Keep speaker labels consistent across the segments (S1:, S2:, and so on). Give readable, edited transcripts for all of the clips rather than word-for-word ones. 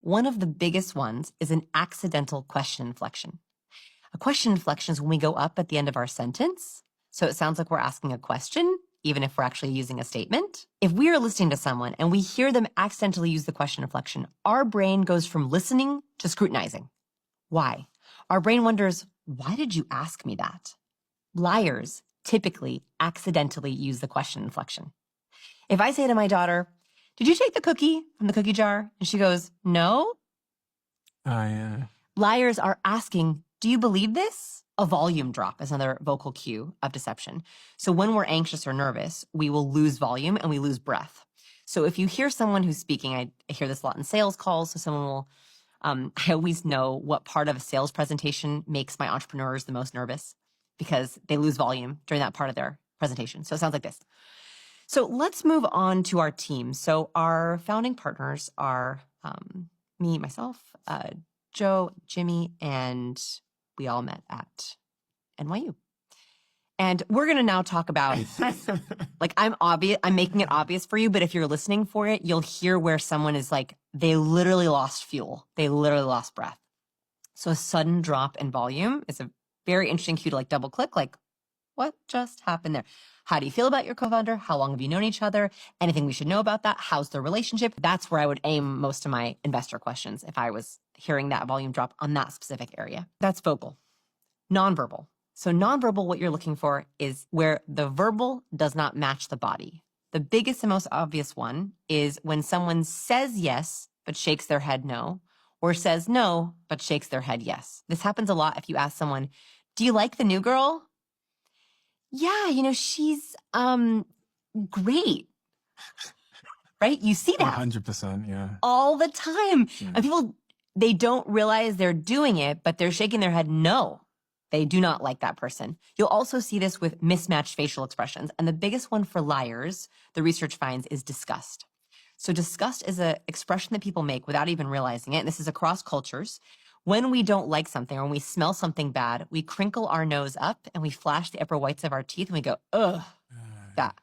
S1: One of the biggest ones is an accidental question inflection. A question inflection is when we go up at the end of our sentence, so it sounds like we're asking a question, even if we're actually using a statement. If we are listening to someone and we hear them accidentally use the question inflection, our brain goes from listening to scrutinizing. Why? Our brain wonders, why did you ask me that? Liars typically accidentally use the question inflection. If I say to my daughter, did you take the cookie from the cookie jar? And she goes, no. Liars are asking, do you believe this? A volume drop is another vocal cue of deception. So when we're anxious or nervous, we will lose volume and we lose breath. So if you hear someone who's speaking, I hear this a lot in sales calls, so someone will, I always know what part of a sales presentation makes my entrepreneurs the most nervous because they lose volume during that part of their presentation. So it sounds like this. So let's move on to our team. So our founding partners are me, myself, Joe, Jimmy, and we all met at NYU. And we're going to now talk about, like, I'm making it obvious for you, but if you're listening for it, you'll hear where someone is like, they literally lost fuel. They literally lost breath. So a sudden drop in volume is a very interesting cue to like double click, like, what just happened there? How do you feel about your co-founder? How long have you known each other? Anything we should know about that? How's their relationship? That's where I would aim most of my investor questions if I was hearing that volume drop on that specific area. That's vocal. Nonverbal. So nonverbal, what you're looking for is where the verbal does not match the body. The biggest and most obvious one is when someone says yes, but shakes their head no, or says no, but shakes their head yes. This happens a lot if you ask someone, do you like the new girl? Yeah, she's great. Right? You see that
S2: 100%, yeah.
S1: all the time. And people, they don't realize they're doing it, but they're shaking their head no. They do not like that person. You'll also see this with mismatched facial expressions. And the biggest one for liars, the research finds, is disgust. So disgust is an expression that people make without even realizing it. And this is across cultures. When we don't like something or when we smell something bad, we crinkle our nose up and we flash the upper whites of our teeth and we go, ugh, that.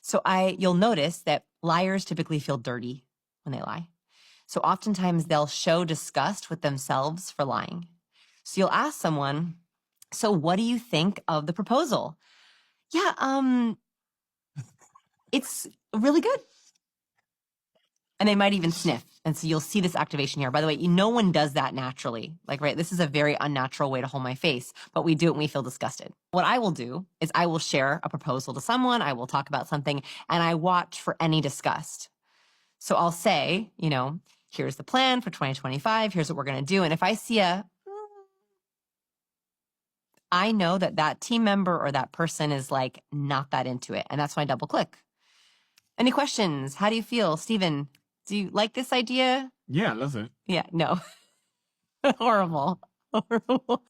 S1: So you'll notice that liars typically feel dirty when they lie. So oftentimes they'll show disgust with themselves for lying. So you'll ask someone, so what do you think of the proposal? Yeah, it's really good. And they might even sniff. And so you'll see this activation here. By the way, no one does that naturally. Like, right, this is a very unnatural way to hold my face, but we do it when we feel disgusted. What I will do is I will share a proposal to someone. I will talk about something and I watch for any disgust. So I'll say, here's the plan for 2025. Here's what we're going to do. And if I see I know that team member or that person is like not that into it. And that's when I double click. Any questions? How do you feel? Steven, do you like this idea?
S2: Yeah, I love it.
S1: Yeah, no. Horrible.